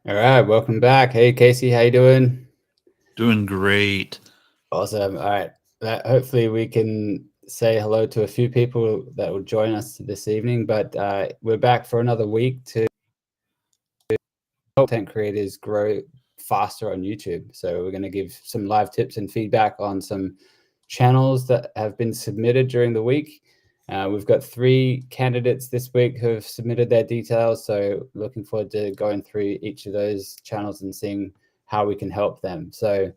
All right, welcome back. Hey, Casey, how you doing? Doing great. Awesome. All right, hopefully we can say hello to a few people that will join us this evening. But we're back for another week to help content creators grow faster on YouTube. So we're going to give some live tips and feedback on some channels that have been submitted during the week. We've got 3 candidates this week who have submitted their details. So looking forward to going through each of those channels and seeing how we can help them. So,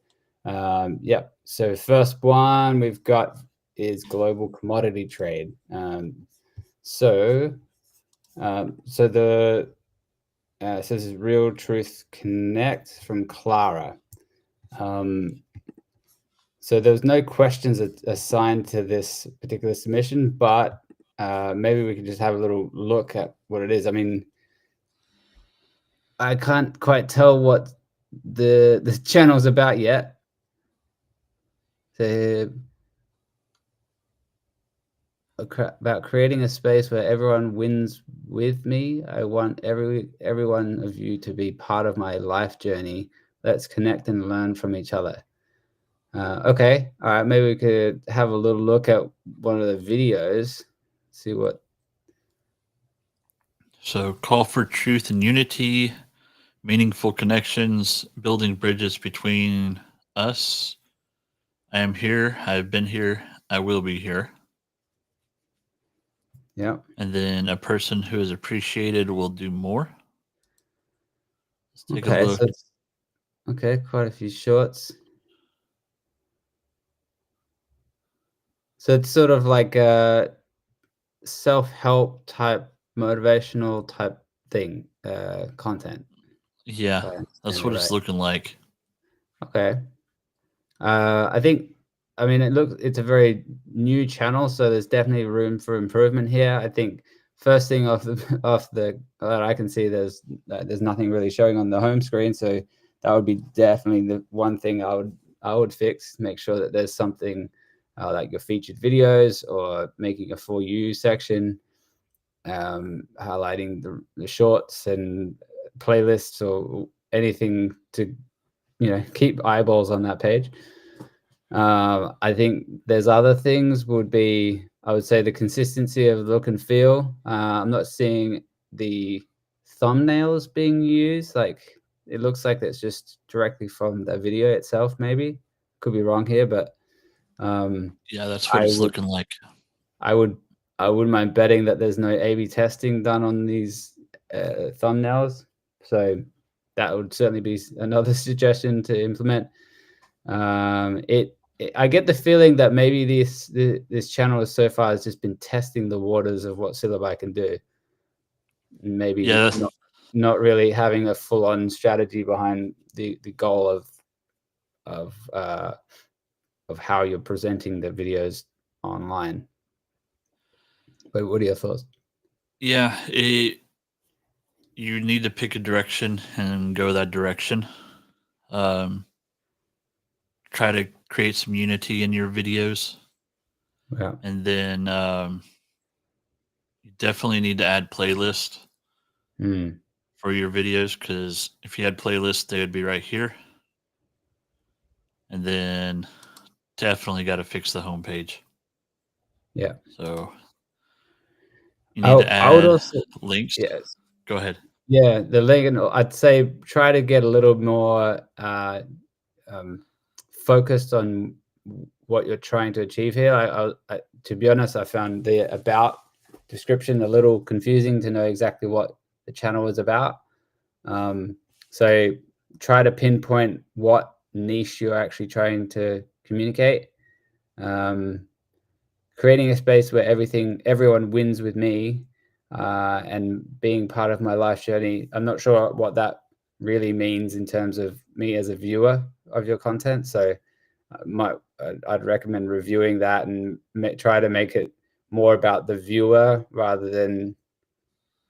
yeah. So first one we've got is global commodity trade. So, so the it says Real Truth Connect from Clara. Um, so there was no questions assigned to this particular submission, but maybe we could just have a little look at what it is. I mean, I can't quite tell what the channel's about yet. So, about creating a space where everyone wins with me. I want every one of you to be part of my life journey. Let's connect and learn from each other. Okay, all right. Maybe we could have a little look at one of the videos. See what. So, call for truth and unity, meaningful connections, building bridges between us. I am here. I've been here. I will be here. Yeah. And then a person who is appreciated will do more. Let's take a Okay. look. So it's okay. Quite a few shorts. So it's sort of like a self-help type, motivational type thing, content. If Yeah, I that's understand it what it's right. looking like. Okay. I think, I mean, it's a very new channel, so there's definitely room for improvement here. I think first thing off the off the that I can see, there's nothing really showing on the home screen, so that would be definitely the one thing I would fix. Make sure that there's something like your featured videos or making a for you section, highlighting the shorts and playlists or anything to keep eyeballs on that page. I think there's other things would be, I would say, the consistency of look and feel. I'm not seeing the thumbnails being used. Like it looks like it's just directly from the video itself. Maybe could be wrong here, but Yeah, that's what I it's would, looking like. I would, I wouldn't mind betting that there's no A/B testing done on these thumbnails. So that would certainly be another suggestion to implement. I get the feeling that maybe this channel so far has just been testing the waters of what Syllabi can do, maybe Yeah, not really having a full on strategy behind the goal of uh, of how you're presenting the videos online. But what are your thoughts? yeah. You need to pick a direction and go that direction. Um, Try to create some unity in your videos, Yeah, and then you definitely need to add playlist mm, for your videos, because if you had playlists, they would be right here. And then definitely got to fix the homepage. yeah. So you need to I would add also, links. yes, Go ahead. yeah. The link, and I'd say try to get a little more um, focused on what you're trying to achieve here. To be honest, I found the about description a little confusing to know exactly what the channel is about. Um, so try to pinpoint what niche you're actually trying to communicate. Um, Creating a space where everyone wins with me, and being part of my life journey. I'm not sure what that really means in terms of me as a viewer of your content. So I'd recommend reviewing that and try to make it more about the viewer rather than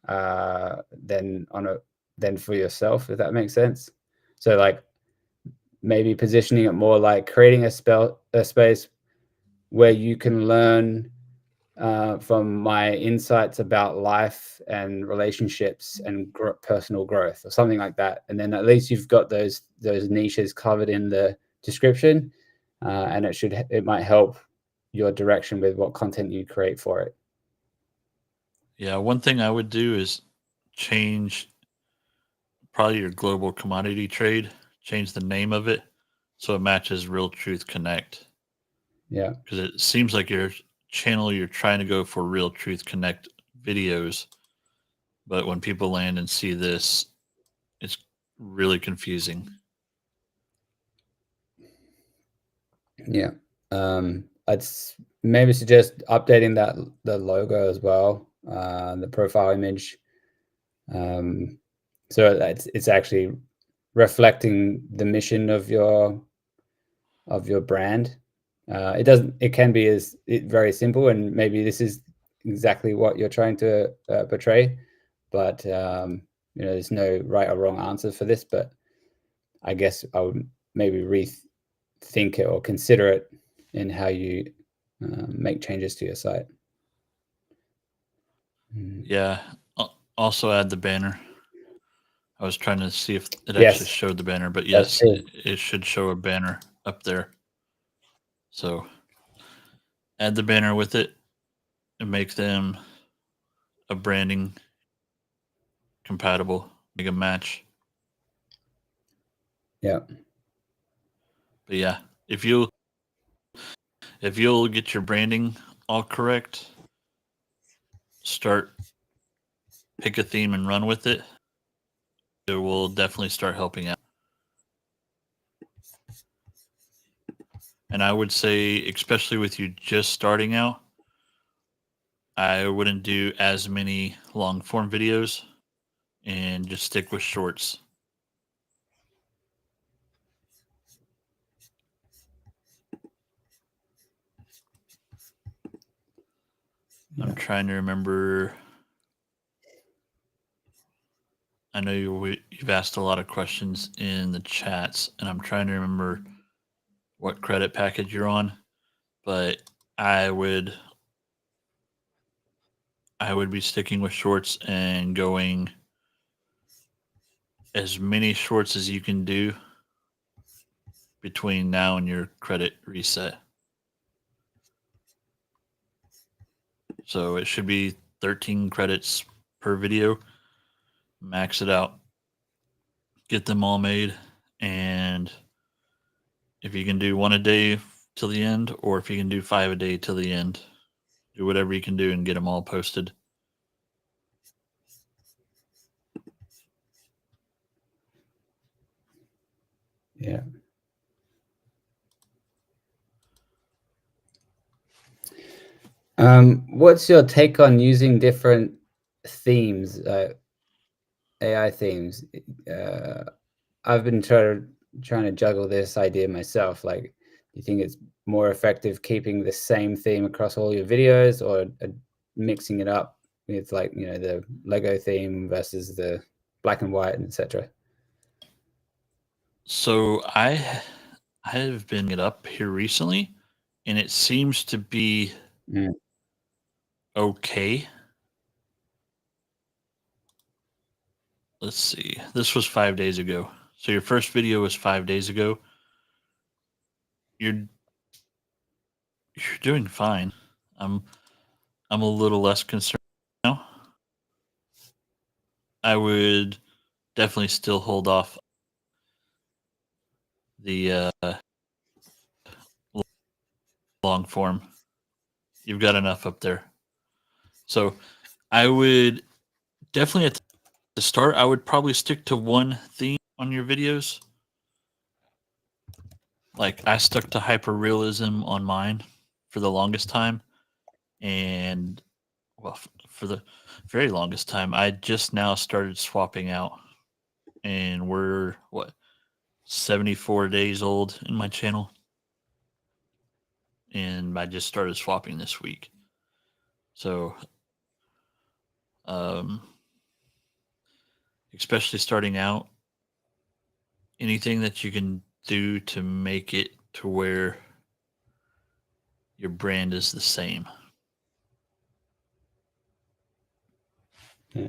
on a than for yourself, if that makes sense. So like maybe positioning it more like creating a space where you can learn from my insights about life and relationships and personal growth, or something like that. And then at least you've got those niches covered in the description, and it might help your direction with what content you create for it. Yeah, one thing I would do is change probably your global commodity trade, change the name of it so it matches Real Truth Connect. Yeah. Because it seems like your channel, you're trying to go for Real Truth Connect videos. But when people land and see this, it's really confusing. Yeah. I'd maybe suggest updating the logo as well, the profile image, so that it's actually reflecting the mission of your brand. It can be very simple, and maybe this is exactly what you're trying to portray, but there's no right or wrong answer for this. But I guess I would maybe rethink it or consider it in how you make changes to your site. Yeah. Also add the banner. I was trying to see if it actually Yes, showed the banner, but that's yes, true. it should show a banner up there. So add the banner with it and make them a branding compatible, make a match. Yeah. But yeah, if you'll get your branding all correct, pick a theme and run with it. It will definitely start helping out. And I would say, especially with you just starting out, I wouldn't do as many long form videos and just stick with shorts. Yeah. I'm trying to remember. I know you've asked a lot of questions in the chats, and I'm trying to remember what credit package you're on, but I would be sticking with shorts and going as many shorts as you can do between now and your credit reset. So it should be 13 credits per video. Max it out. Get them all made, and if you can do one a day till the end, or if you can do 5 a day till the end, do whatever you can do and get them all posted. Yeah. What's your take on using different themes, AI themes? I've been trying to juggle this idea myself. Like, do you think it's more effective keeping the same theme across all your videos, or mixing it up with, like, the Lego theme versus the black and white, and etc.? So I have been it up here recently, and it seems to be Mm. okay. Let's see. This was 5 days ago. So your first video was 5 days ago. You're doing fine. I'm a little less concerned now. I would definitely still hold off the long form. You've got enough up there. So I would definitely at the start, I would probably stick to one theme on your videos. Like I stuck to hyperrealism on mine for the longest time, and well, for the very longest time, I just now started swapping out, and we're 74 days old in my channel, and I just started swapping this week. So, um, especially starting out, anything that you can do to make it to where your brand is the same. Yeah.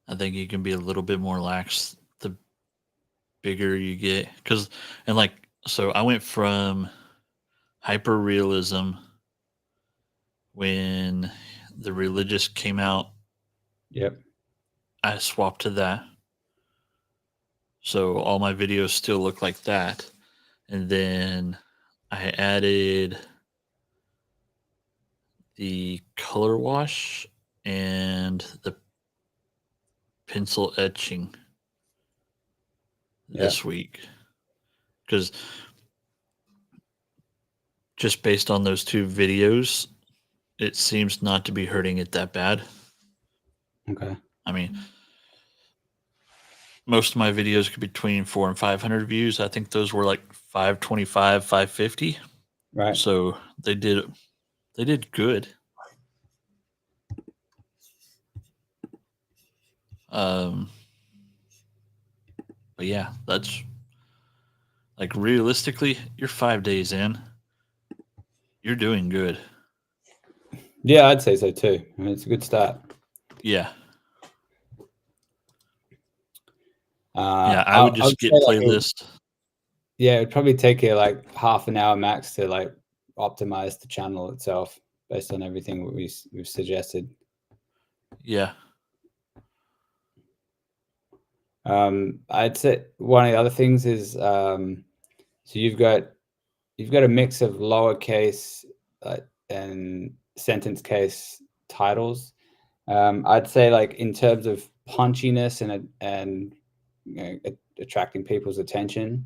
I think you can be a little bit more lax the bigger you get. So I went from hyper realism when the religious came out. Yep. I swapped to that. So all my videos still look like that. And then I added the color wash and the pencil etching this week. Because just based on those two videos, it seems not to be hurting it that bad. Okay. I mean, most of my videos could be between 400 and 500 views. I think those were like 525, 550. Right. So they did good. But yeah, that's like realistically, you're 5 days in. You're doing good. Yeah, I'd say so too. I mean, it's a good start. Yeah. I I would just get playlist. Yeah, it'd probably take you like half an hour max to like optimize the channel itself based on everything we've suggested. Yeah. I'd say one of the other things is so you've got a mix of lowercase and sentence case titles. I'd say like in terms of punchiness and attracting people's attention,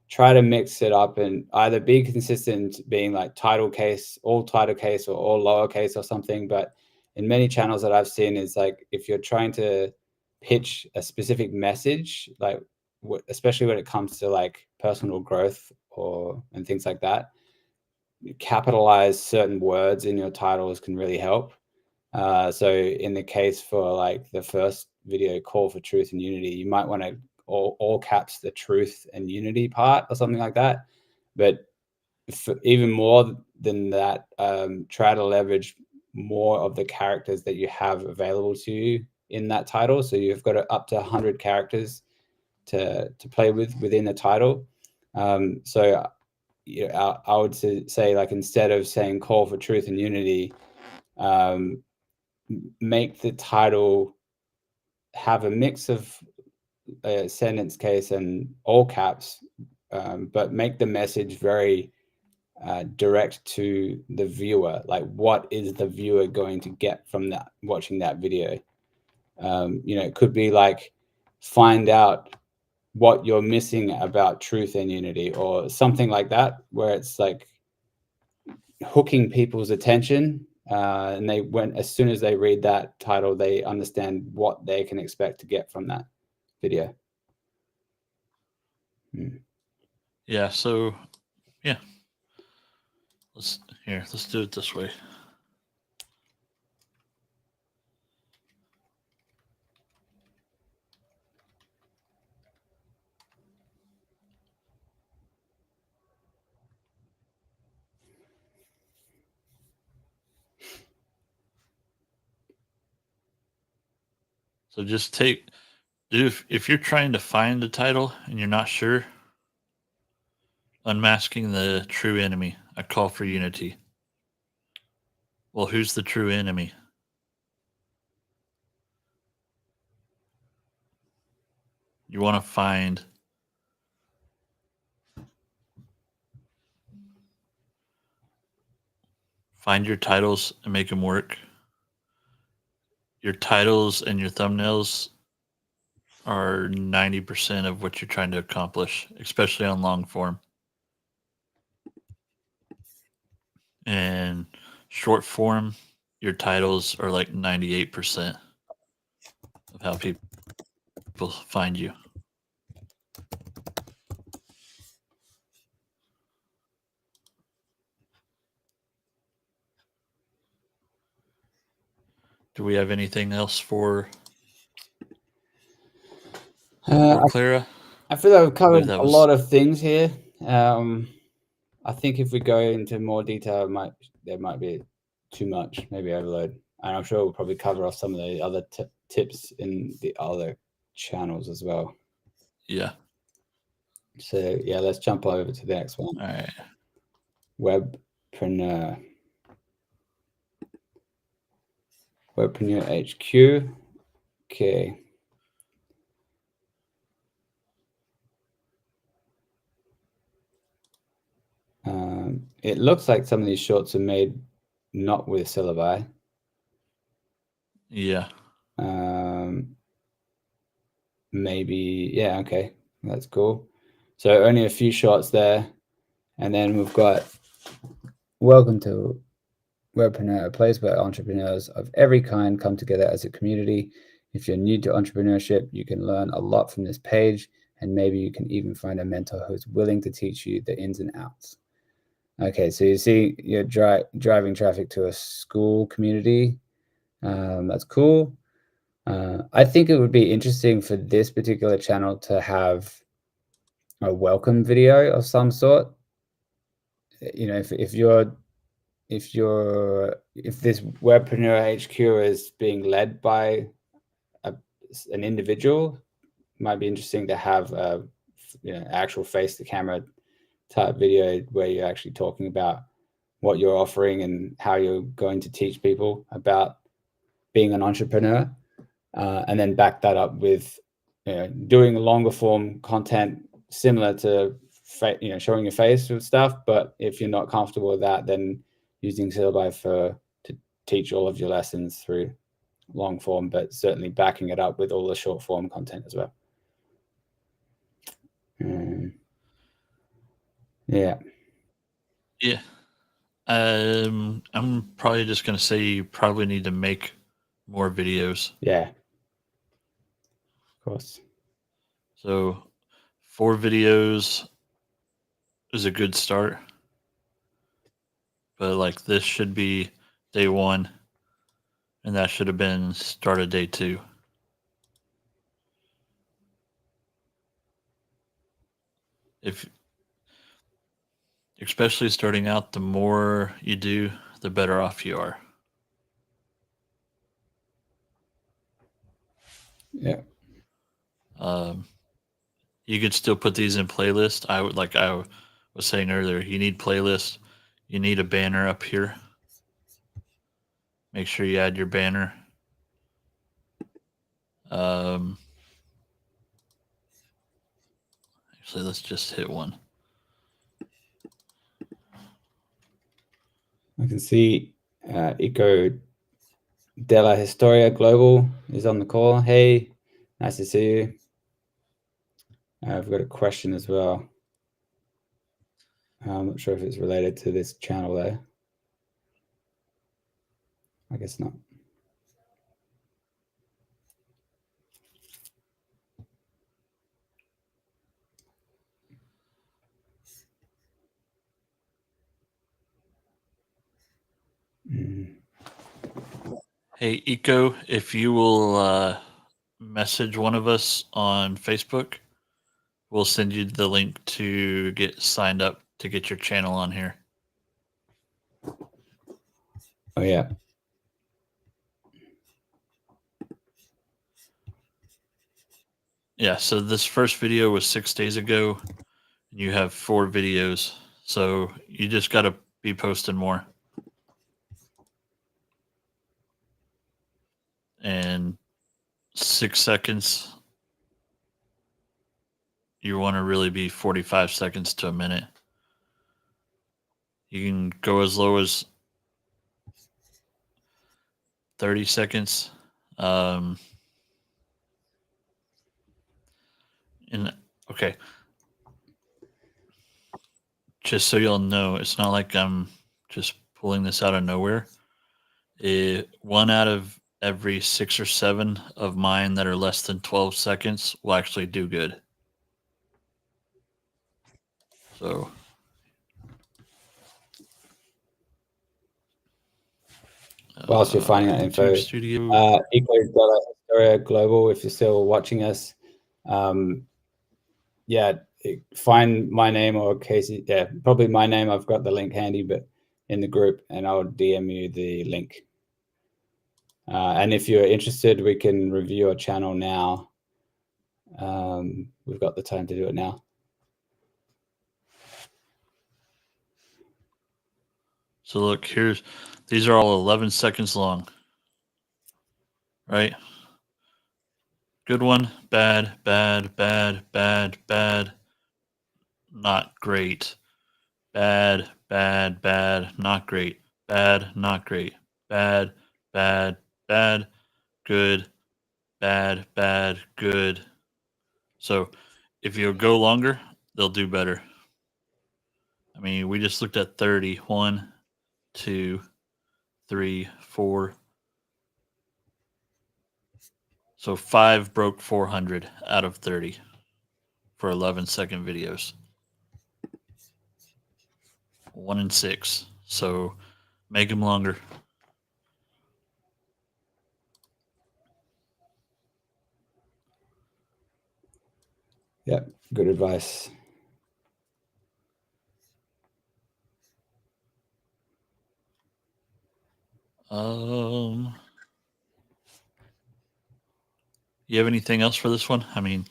try to mix it up and either be consistent being like title case or all lowercase or something. But in many channels that I've seen is like if you're trying to pitch a specific message, like especially when it comes to like personal growth and things like that, capitalize certain words in your titles can really help. So in the case for like the first video, call for truth and unity, you might want to all caps the truth and unity part or something like that. But even more than that, try to leverage more of the characters that you have available to you in that title. So you've got up to 100 characters to play with within the title. So I would say like instead of saying call for truth and unity, make the title have a mix of sentence case and all caps, but make the message very direct to the viewer. Like, what is the viewer going to get from that watching that video? It could be like, find out what you're missing about truth and unity, or something like that, where it's like hooking people's attention. And as soon as they read that title, they understand what they can expect to get from that video. Yeah. So, yeah. Let's do it this way. So just if you're trying to find a title and you're not sure, unmasking the true enemy, a call for unity. Well, who's the true enemy? You want to find your titles and make them work. Your titles and your thumbnails are 90% of what you're trying to accomplish, especially on long form. And short form, your titles are like 98% of how people find you. Do we have anything else for Clara? I feel like we've covered a lot of things here. I think if we go into more detail, there might be too much, maybe overload. And I'm sure we'll probably cover off some of the other tips in the other channels as well. Yeah. So yeah, let's jump over to the next one. All right. Webpreneur. Webpreneur HQ. Okay. It looks like some of these shorts are made not with syllabi. Yeah. Maybe, yeah, okay, that's cool. So only a few shots there, and then we've got welcome to Webpreneur, a place where entrepreneurs of every kind come together as a community. If you're new to entrepreneurship, you can learn a lot from this page, and maybe you can even find a mentor who's willing to teach you the ins and outs. Okay, so you see you're driving traffic to a school community. That's cool. I think it would be interesting for this particular channel to have a welcome video of some sort. You know, if this Webpreneur HQ is being led by an individual, it might be interesting to have a actual face to camera type video where you're actually talking about what you're offering and how you're going to teach people about being an entrepreneur, and then back that up with doing longer form content similar to showing your face with stuff. But if you're not comfortable with that, then using syllabi to teach all of your lessons through long form, but certainly backing it up with all the short form content as well. Yeah. Yeah. I'm probably just going to say you probably need to make more videos. Yeah. Of course. So 4 videos is a good start. But like this should be day 1, and that should have been start of day 2. Especially starting out, the more you do, the better off you are. Yeah. You could still put these in playlist. I was saying earlier, you need playlist. You need a banner up here. Make sure you add your banner. Actually, let's just hit one. I can see Eco Della Historia Global is on the call. Hey, nice to see you. I've got a question as well. I'm not sure if it's related to this channel though. I guess not. Hey, Eco, if you will message one of us on Facebook, we'll send you the link to get signed up to get your channel on here. Oh, yeah. Yeah, so this first video was 6 days ago. And you have 4 videos. So you just got to be posting more. And 6 seconds, you want to really be 45 seconds to a minute. You can go as low as 30 seconds. And okay, just so y'all know, it's not like I'm just pulling this out of nowhere. 1 out of every 6 or 7 of mine that are less than 12 seconds will actually do good. So whilst you're finding that info, Eco Della Historia Global, if you're still watching us, yeah, find my name or Casey. Yeah, probably my name. I've got the link handy, but in the group, and I'll DM you the link. And if you're interested, we can review your channel now. We've got the time to do it now. So look, these are all 11 seconds long, right? Good one, bad, bad, bad, bad, bad, not great. Bad, bad, bad, not great. Bad, not great. Bad, bad, bad, good, bad, bad, good. So if you go longer, they'll do better. I mean, we just looked at 30. 1, 2, 3, 4. So 5 broke 400 out of 30 for 11-second videos. 1 in 6. So make them longer. Yeah, good advice. You have anything else for this one? I mean,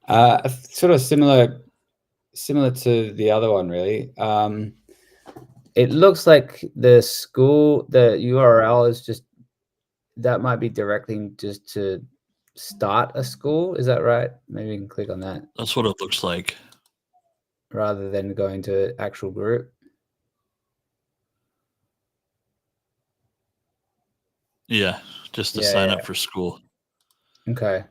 sort of similar to the other one, really. It looks like the school, the URL is just, that might be directing just to start a school. Is that right? Maybe you can click on that that's what it looks like. rather than going to actual group. Yeah, just to sign up for school. Okay.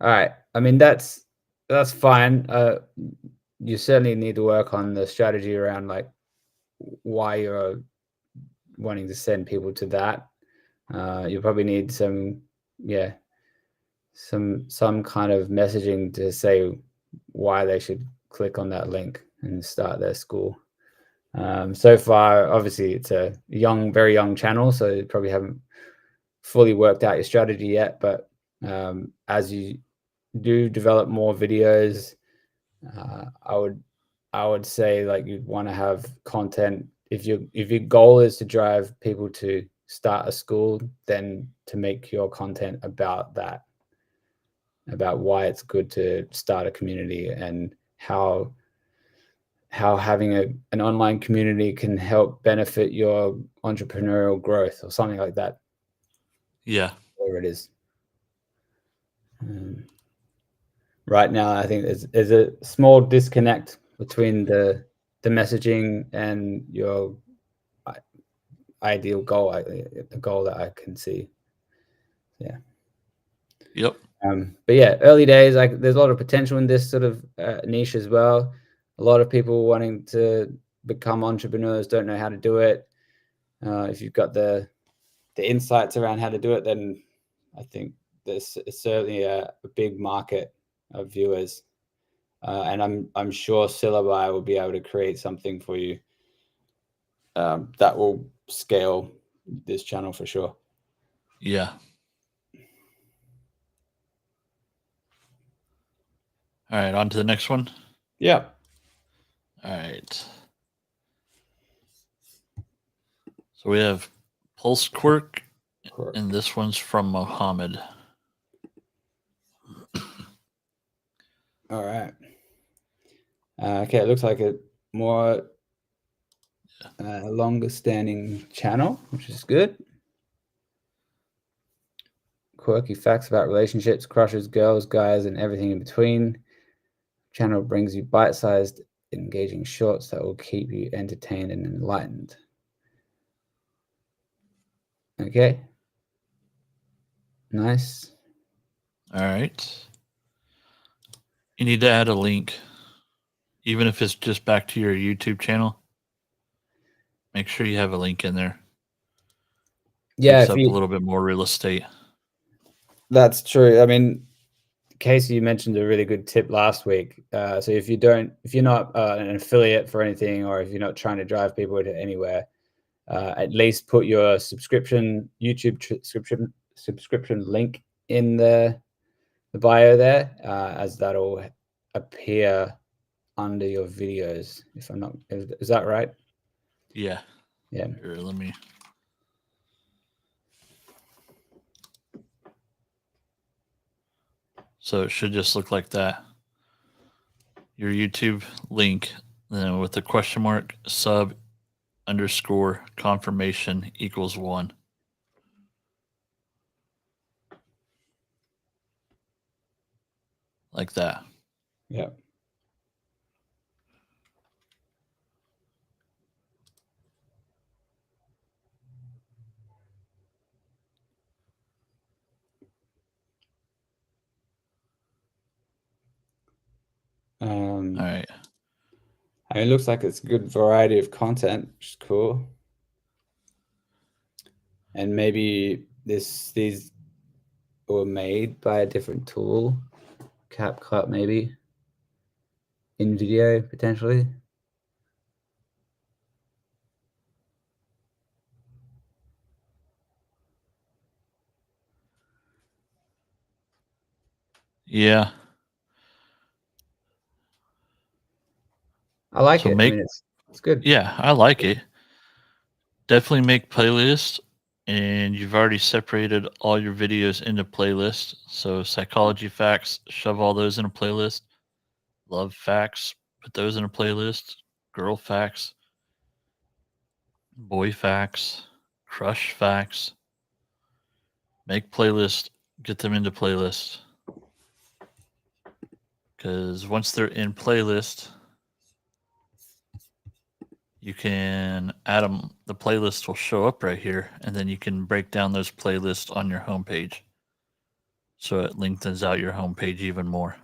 All right. I mean, that's fine. You certainly need to work on the strategy around like why you're wanting to send people to that. You probably need some kind of messaging to say why they should click on that link and start their school. So far, obviously, it's a very young channel, so you probably haven't fully worked out your strategy yet. But as you do develop more videos, I would say like you'd want to have content. If your goal is to drive people to start a school, then to make your content about that, about why it's good to start a community and how having an online community can help benefit your entrepreneurial growth or something like that. Yeah. Whatever it is. Right now, I think there's a small disconnect between the messaging and your ideal goal, the goal that I can see. Yeah. Yep. But yeah, early days, like there's a lot of potential in this sort of niche as well. A lot of people wanting to become entrepreneurs don't know how to do it. If you've got the insights around how to do it, then I think there's certainly a big market of viewers. And I'm sure Syllabi will be able to create something for you that will scale this channel for sure. Yeah. All right, on to the next one. Yeah. All right. So we have Pulse Quirk, and this one's from Mohammed. All right. Okay, it looks like a more longer standing channel, which is good. Quirky facts about relationships, crushes, girls, guys, and everything in between. Channel brings you bite-sized, engaging shorts that will keep you entertained and enlightened. Okay. Nice. All right. You need to add a link, even if it's just back to your YouTube channel. Make sure you have a link in there. Yeah, Takes up a little bit more real estate. That's true. I mean, Casey, you mentioned a really good tip last week. So if you're not an affiliate for anything, or if you're not trying to drive people to anywhere, at least put your YouTube subscription link in the bio there, as that'll appear under your videos. If I'm not, is that right? Yeah. Yeah. Here, let me. So it should just look like that. Your YouTube link, then with the question mark, sub underscore confirmation equals 1. Like that. Yeah. All right. I mean, it looks like it's a good variety of content, which is cool. And maybe these were made by a different tool, CapCut maybe, in video potentially. Yeah. I like So it. I mean, it's good. yeah, I like it. Definitely make playlists, and you've already separated all your videos into playlists. So psychology facts, shove all those in a playlist. Love facts, put those in a playlist. Girl facts, boy facts, crush facts. Make playlists, get them into playlists. Because once they're in playlist, you can add them. The playlist will show up right here, and then you can break down those playlists on your homepage. So it lengthens out your homepage even more.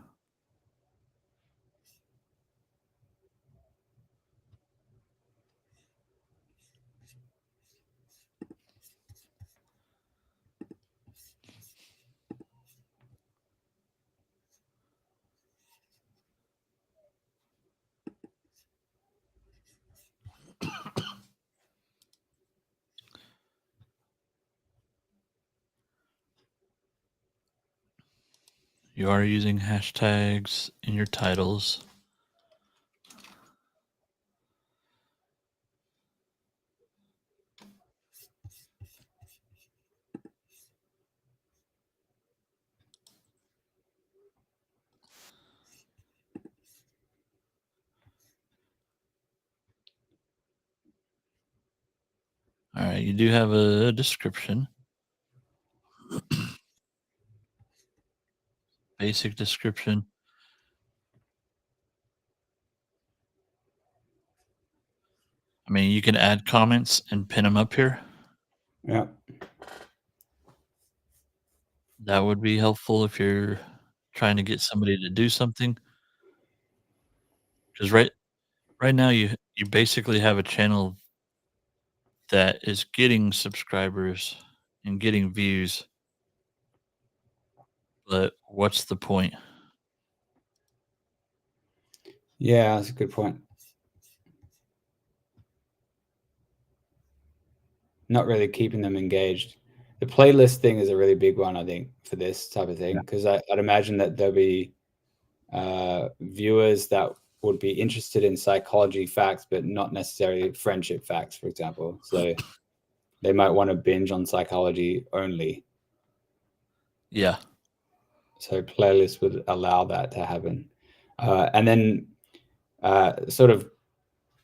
You are using hashtags in your titles. All right, you do have a description. Basic description. I mean, you can add comments and pin them up here. Yeah. That would be helpful if you're trying to get somebody to do something. Because right now you basically have a channel that is getting subscribers and getting views, but what's the point? Yeah, that's a good point. Not really keeping them engaged. The playlist thing is a really big one, I think, for this type of thing, because I'd imagine that there'll be viewers that would be interested in psychology facts, but not necessarily friendship facts, for example. So they might want to binge on psychology only. Yeah. So playlists would allow that to happen. And then sort of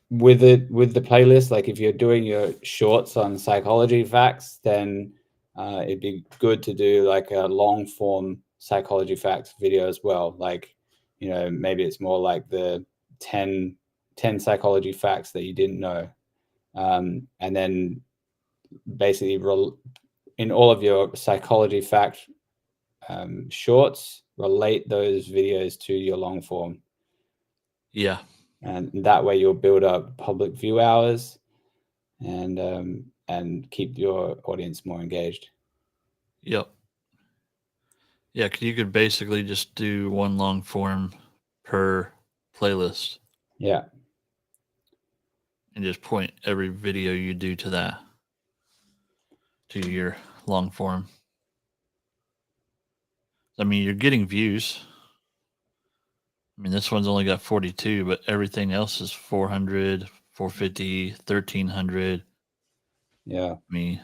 with the playlist, like if you're doing your shorts on psychology facts, then it'd be good to do like a long form psychology facts video as well. Like, you know, maybe it's more like the 10 psychology facts that you didn't know. And then basically in all of your psychology fact shorts, relate those videos to your long form. Yeah. And that way you'll build up public view hours and keep your audience more engaged. Yep. Yeah, 'cause you could basically just do one long form per playlist Yeah. and just point every video you do to that, to your long form. I mean, you're getting views. I mean, this one's only got 42, but everything else is 400, 450, 1300. Yeah. I mean,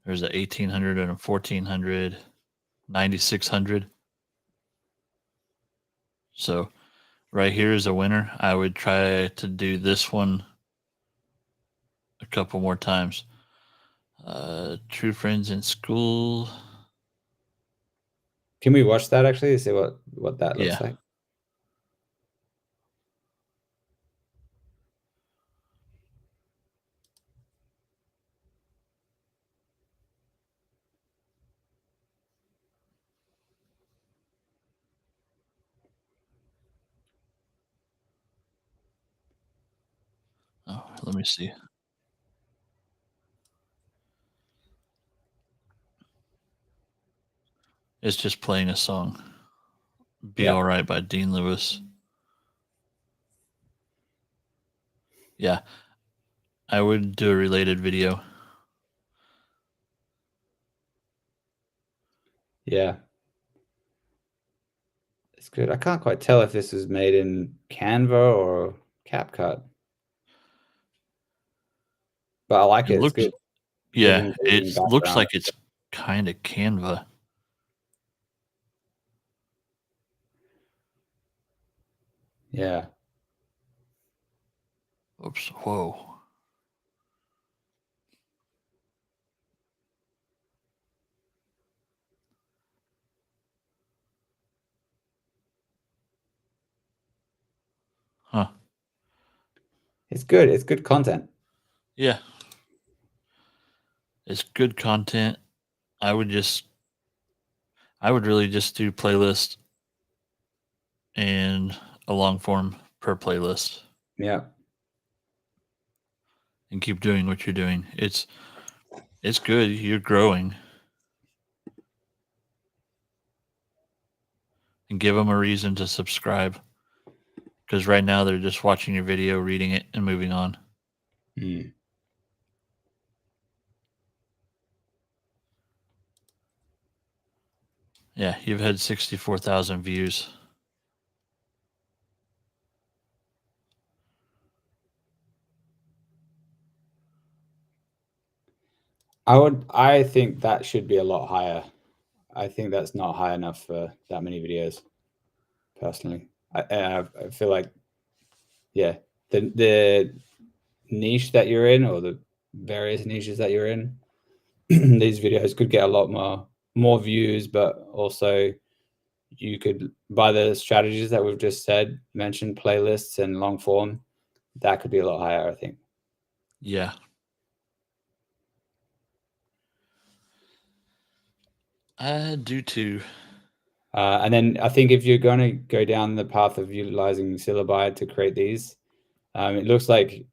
there's a 1800 and a 1400, 9,600. So right here is a winner. I would try to do this one a couple more times. True friends in school. Can we watch that actually? See what that looks Yeah. like. Oh, let me see. It's just playing a song. Be Yeah. All Right by Dean Lewis. Yeah. I would do a related video. Yeah. It's good. I can't quite tell if this is made in Canva or CapCut. But I like It it. It's looks, good. Good yeah, engaging it looks background. like it's kind of Canva. Yeah. Oops. Whoa. Huh. It's good. It's good content. Yeah. It's good content. I would really just do playlist and a long form per playlist Yeah. and keep doing what you're doing. It's good. You're growing. And give them a reason to subscribe. Because right now they're just watching your video, reading it, and moving on. Mm. Yeah, you've had 64,000 views. I think that should be a lot higher. I think that's not high enough for that many videos, personally. I feel like, yeah, the niche that you're in, or the various niches that you're in, these videos could get a lot more views, but also you could, by the strategies that we've just mentioned playlists and long form, that could be a lot higher, I think. Yeah. I do too. And then I think if you're going to go down the path of utilizing syllabi to create these, it looks like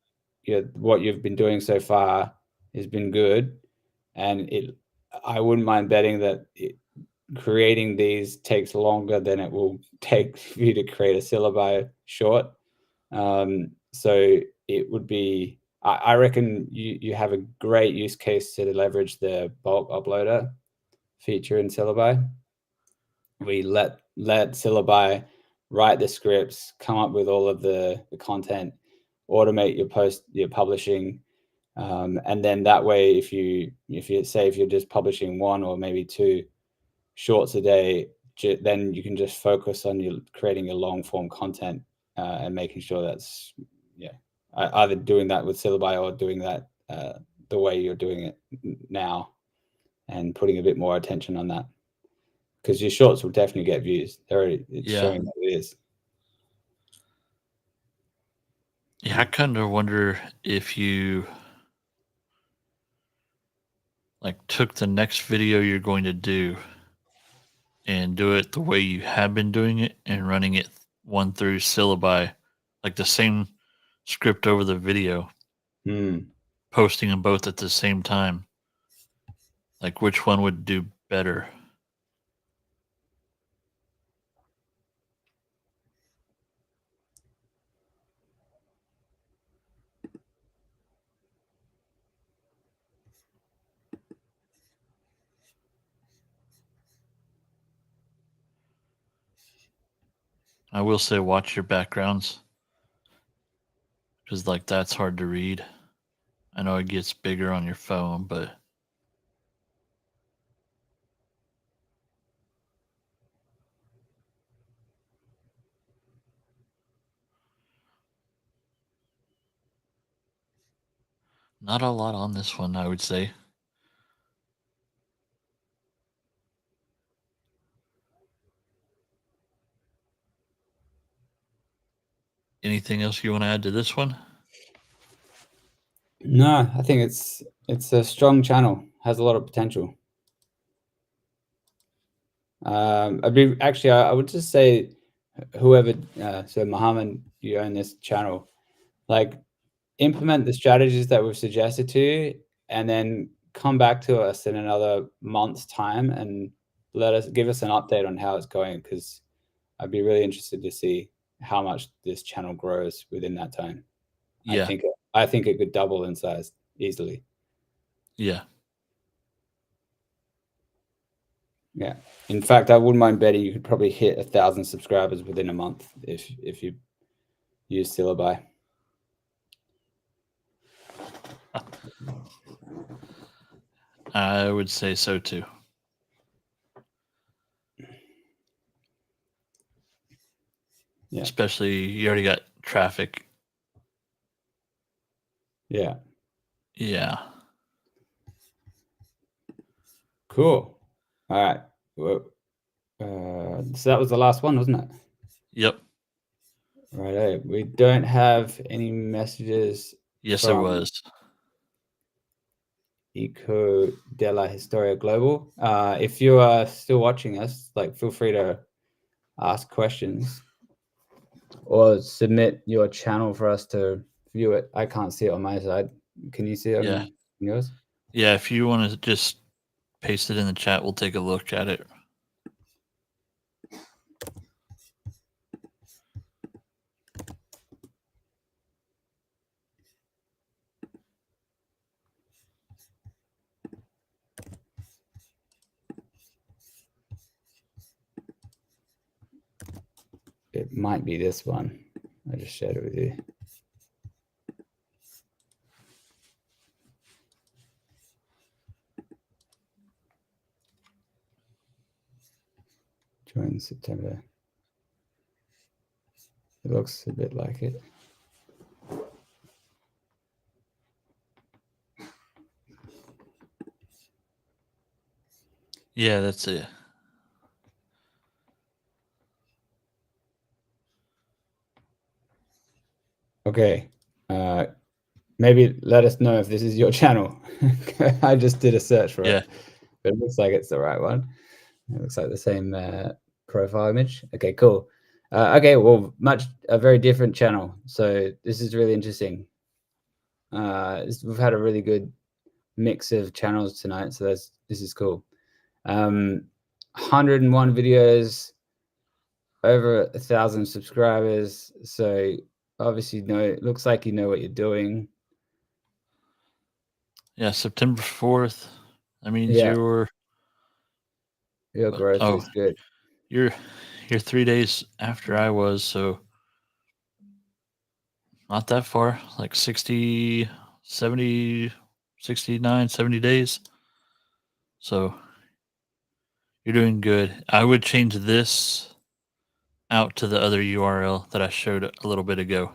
what you've been doing so far has been good, and I wouldn't mind betting that creating these takes longer than it will take for you to create a syllabi short. So it would be, I reckon you have a great use case to leverage the bulk uploader feature in syllabi. We let syllabi write the scripts, come up with all of the content, automate your publishing, and then that way, if you say if you're just publishing one or maybe two shorts a day, then you can just focus on your creating your long form content, and making sure that's, yeah, either doing that with syllabi or doing that the way you're doing it now, and putting a bit more attention on that, because your shorts will definitely get views. It's Yeah. showing that it is. Yeah, I kind of wonder if you like took the next video you're going to do and do it the way you have been doing it and running it one through syllabi, like the same script over the video, posting them both at the same time. Like which one would do better? I will say watch your backgrounds because like that's hard to read. I know it gets bigger on your phone, but Not a lot on this one, I would say. Anything else you want to add to this one? No, I think it's a strong channel, has a lot of potential. I would just say whoever, so Muhammad, you own this channel, like implement the strategies that we've suggested to you, and then come back to us in another month's time and give us an update on how it's going, because I'd be really interested to see how much this channel grows within that time. Yeah. I think it could double in size easily. Yeah. Yeah. In fact, I wouldn't mind betting you could probably hit 1,000 subscribers within a month if you use Syllabi. I would say so too. Yeah. Especially you already got traffic. Yeah. Yeah. Cool. All right. Well, so that was the last one, wasn't it? Yep. Right. We don't have any messages. Yes, from there was. Eco della Historia Global. If you are still watching us, like, feel free to ask questions or submit your channel for us to view it. I can't see it on my side. Can you see it on yours? Yeah, if you want to just paste it in the chat, we'll take a look at it. It might be this one. I just shared it with you. Join September. It looks a bit like it. Yeah, that's it. Okay. Maybe let us know if this is your channel. I just did a search for it, but it looks like it's the right one. It looks like the same profile image. Okay, cool. Okay, well, a very different channel. So this is really interesting. We've had a really good mix of channels tonight, so this is cool. 101 videos, over 1,000 subscribers. So obviously, it looks like you know what you're doing. Yeah, September 4th. That means your growth is good. You're 3 days after I was, so not that far, like 60, 70, 69, 70 days. So you're doing good. I would change this out to the other URL that I showed a little bit ago.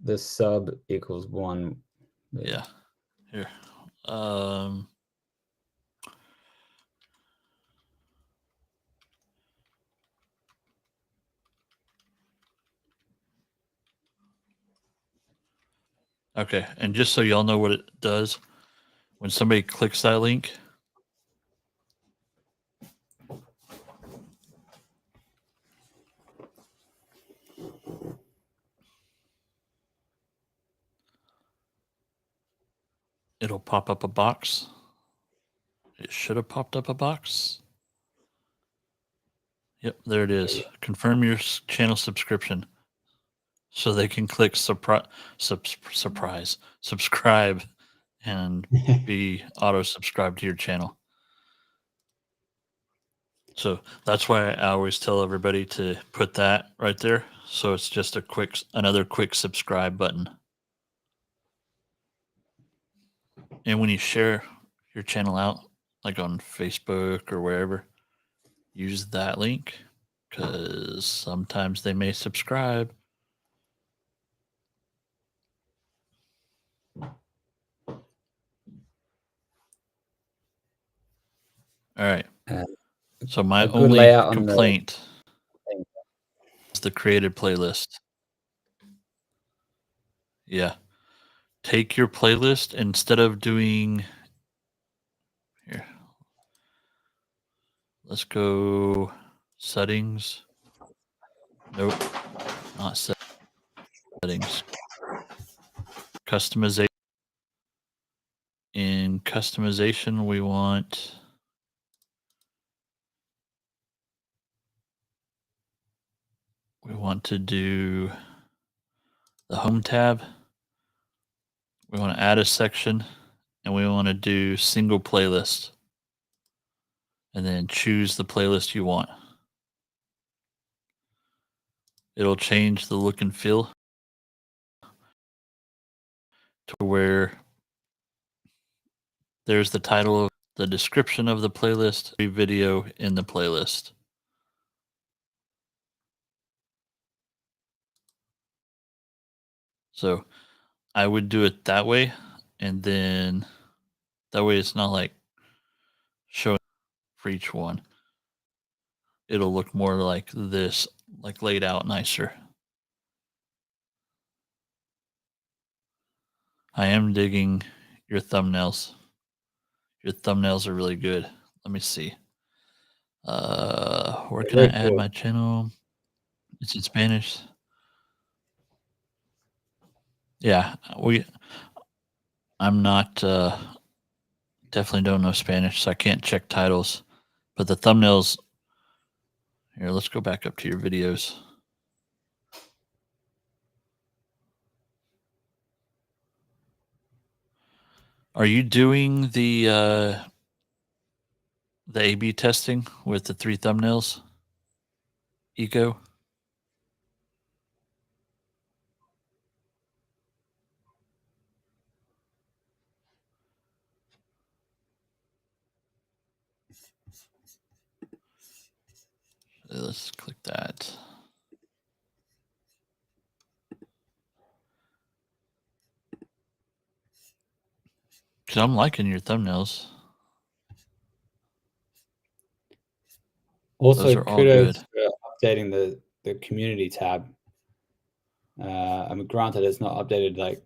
The sub equals 1. Yeah. Here. Okay, and just so y'all know what it does, when somebody clicks that link, it'll pop up a box. It should have popped up a box. Yep, there it is. Confirm your channel subscription. So they can click subscribe and be auto subscribed to your channel. So that's why I always tell everybody to put that right there. So it's just another quick subscribe button. And when you share your channel out, like on Facebook or wherever, use that link because sometimes they may subscribe. All right. Uh, So my a good only layout on the complaint thing. is the created playlist. Yeah. Take your playlist instead of doing here. Let's go settings. Nope, not settings. Customization. In customization, we want to do the home tab. We want to add a section, and we want to do single playlist, and then choose the playlist you want. It'll change the look and feel to where there's the title of the description of the playlist, every video in the playlist. So I would do it that way, and then that way it's not like showing for each one. It'll look more like this, like laid out nicer. I am digging your thumbnails. Your thumbnails are really good. Let me see. Where can I Very add cool. my channel? It's in Spanish. Yeah, I'm not definitely don't know Spanish, so I can't check titles. But the thumbnails here, let's go back up to your videos. Are you doing the A/B testing with the 3 thumbnails? Eco? Let's click that. Cause I'm liking your thumbnails. Also, Those are all good. kudos for updating the community tab. I mean, granted, it's not updated like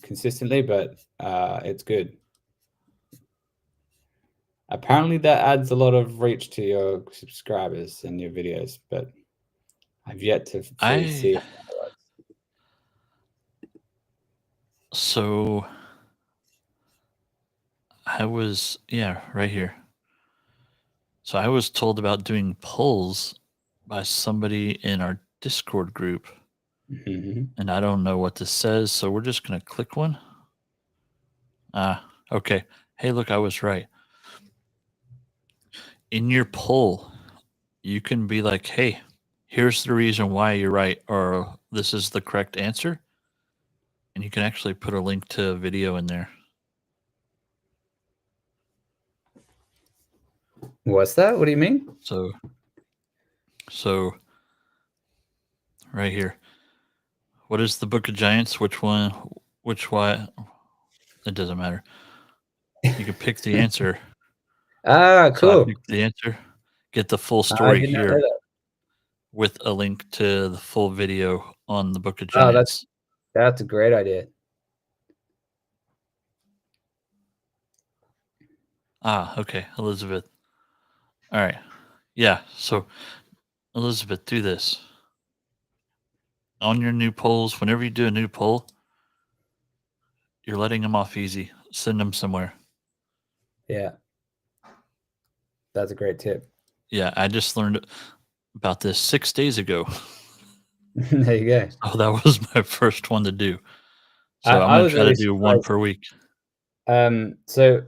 consistently, but it's good. Apparently, that adds a lot of reach to your subscribers and your videos, but I've yet to fully see it. So I was, yeah, right here. So I was told about doing polls by somebody in our Discord group, and I don't know what this says, so we're just gonna click one. Okay. Hey, look, I was right. In your poll, you can be like, hey, here's the reason why you're right, or this is the correct answer. And you can actually put a link to a video in there. What's that? What do you mean? So right here. What is the Book of Giants? Which one? Which why? It doesn't matter. You can pick the answer. Ah, So I cool. picked the answer. Get the full I story did not know here that. with a link to the full video on the Book of Oh, Giants. that's a great idea. Okay, Elizabeth. All right. Yeah, so Elizabeth, do this. On your new polls, whenever you do a new poll, you're letting them off easy. Send them somewhere. Yeah. That's a great tip. Yeah, I just learned about this 6 days ago. There you go. So that was my first one to do. So I'm I gonna was try to really do one surprised. per week. So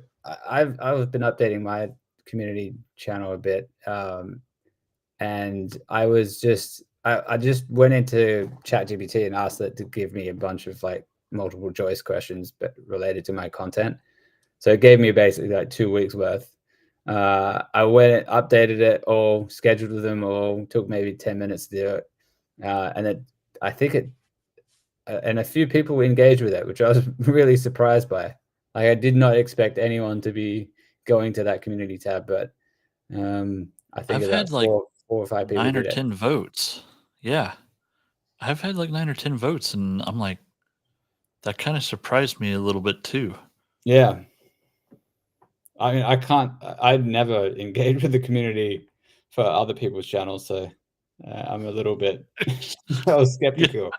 I've been updating my community channel a bit, and I just went into ChatGPT and asked it to give me a bunch of like multiple choice questions, but related to my content. So it gave me basically like 2 weeks worth. I went updated it all, scheduled them all, took maybe 10 minutes to do it, and I think it and a few people engaged with it, which I was really surprised by. Like, I did not expect anyone to be going to that community tab, but I think I've about had like 4 or 5 people 9 or did it. 10 votes. Yeah. I've had like 9 or 10 votes, and I'm like, that kind of surprised me a little bit too. Yeah. I mean, I'd never engaged with the community for other people's channels, so I'm a little bit I was skeptical.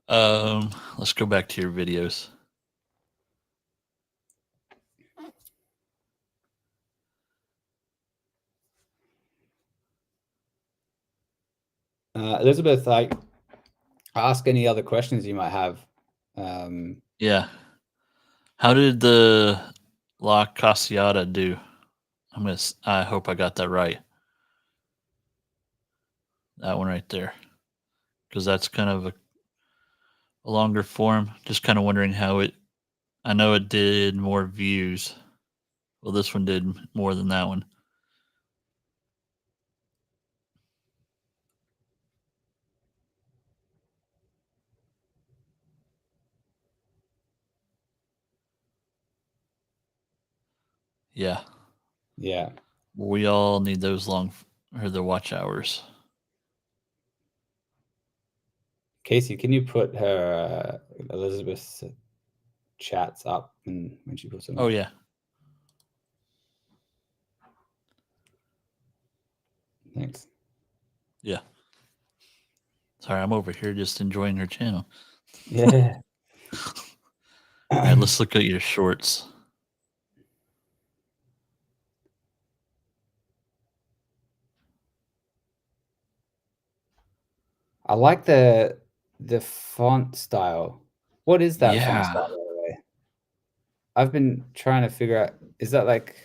Let's go back to your videos. Elizabeth, ask any other questions you might have. Yeah. How did the La Casiata do? I hope I got that right. That one right there. Because that's kind of a longer form. Just kind of wondering how I know it did more views. Well, this one did more than that one. Yeah. Yeah. We all need those the watch hours. Casey, can you put her Elizabeth's chats up when she puts them up? Oh, yeah. Thanks. Yeah. Sorry, I'm over here just enjoying her channel. Yeah. All right, let's look at your shorts. I like the font style. What is that font Yeah. style, by the way? I've been trying to figure out, is that like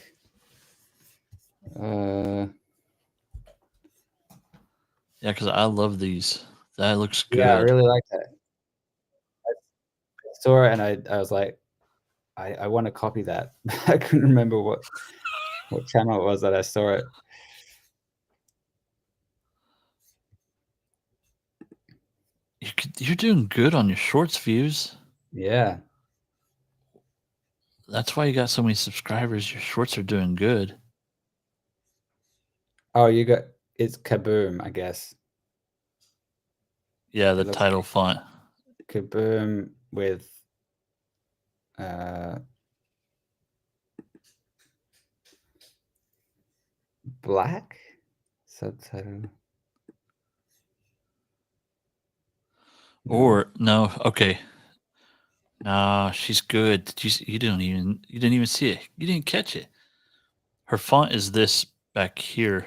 Yeah, because I love these. That looks good. Yeah, I really like that. I saw it and I was like, I want to copy that. I couldn't remember what channel it was that I saw it. You're doing good on your shorts views. Yeah. That's why you got so many subscribers. Your shorts are doing good. Oh, it's Kaboom, I guess. Yeah, the It looks title font. Kaboom with black subtitle. No. Or no, okay. Nah, she's good. You didn't even see it. You didn't catch it. Her font is this back here,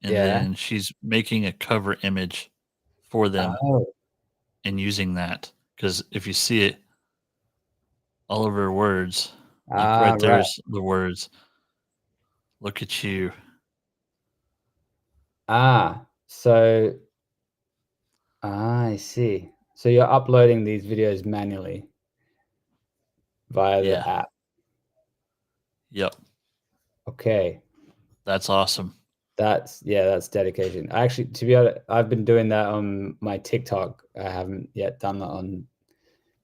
and Yeah. then she's making a cover image for them Oh. and using that. Because if you see it, all of her words, like right Right. there's the words. Look at you. So I see. So you're uploading these videos manually via the Yeah. app. Yep. Okay. That's awesome. That's dedication. Actually, to be honest, I've been doing that on my TikTok. I haven't yet done that on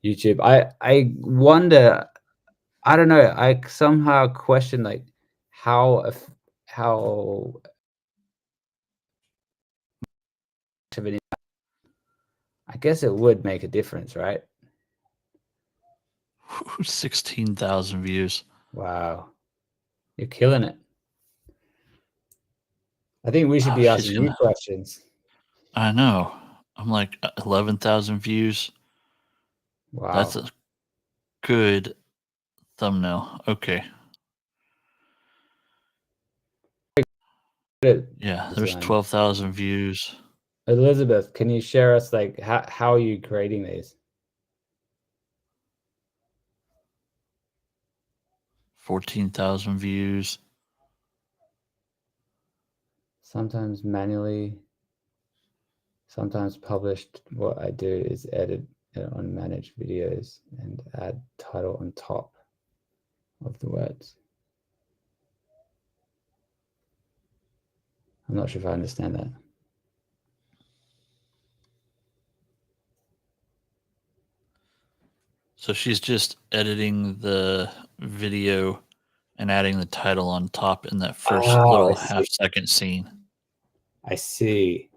YouTube. I wonder, I don't know, I somehow question like how much of an I guess it would make a difference, right? 16,000 views. Wow. You're killing it. I think we should Oh, be she's asking you gonna. questions. I know. I'm like 11,000 views. That's Wow. a good thumbnail. Okay. Yeah, there's 12,000 views. Elizabeth, can you share us like how are you creating these? 14,000 views. Sometimes manually, sometimes published. What I do is edit it on managed videos and add title on top of the words. I'm not sure if I understand that. So she's just editing the video and adding the title on top in that first Oh, little I see. half-second scene. I see.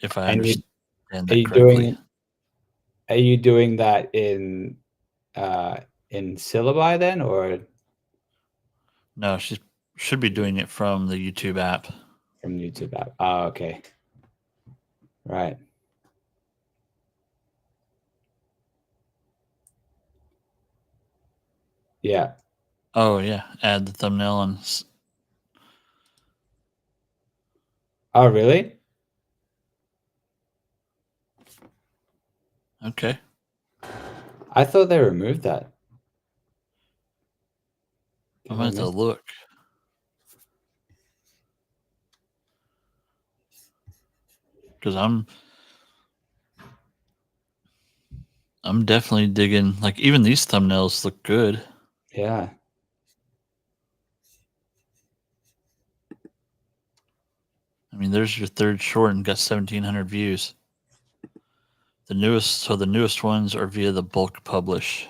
If I And understand are that you correctly. doing that in syllabi then, or No, she should be doing it from the YouTube app. from YouTube app? Oh, okay. Right. Yeah. Oh yeah, add the thumbnail and Oh, really? okay. I thought they removed that. I'm Did I gonna have to miss? look. Because I'm definitely digging, like, even these thumbnails look good. Yeah. I mean, there's your third short and got 1,700 views. The newest ones are via the bulk publish.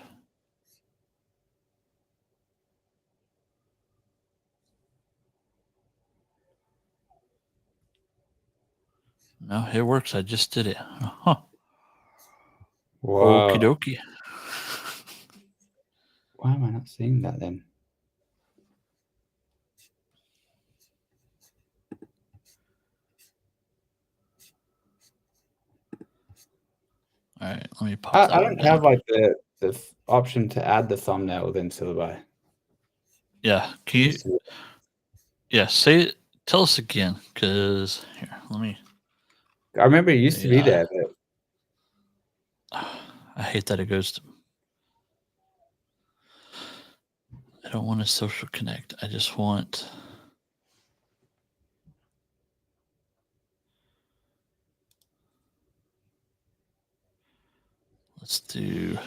No, it works. I just did it. Huh. Whoa. Okie dokie. Why am I not seeing that then? All right, let me pop that I one don't down. have like the option to add the thumbnail within syllabi. Yeah, can you? Yeah, tell us again, because here, let me. I remember it used to be Yeah, there, but I hate that it goes to. I don't want a social connect. I just want. Let's do.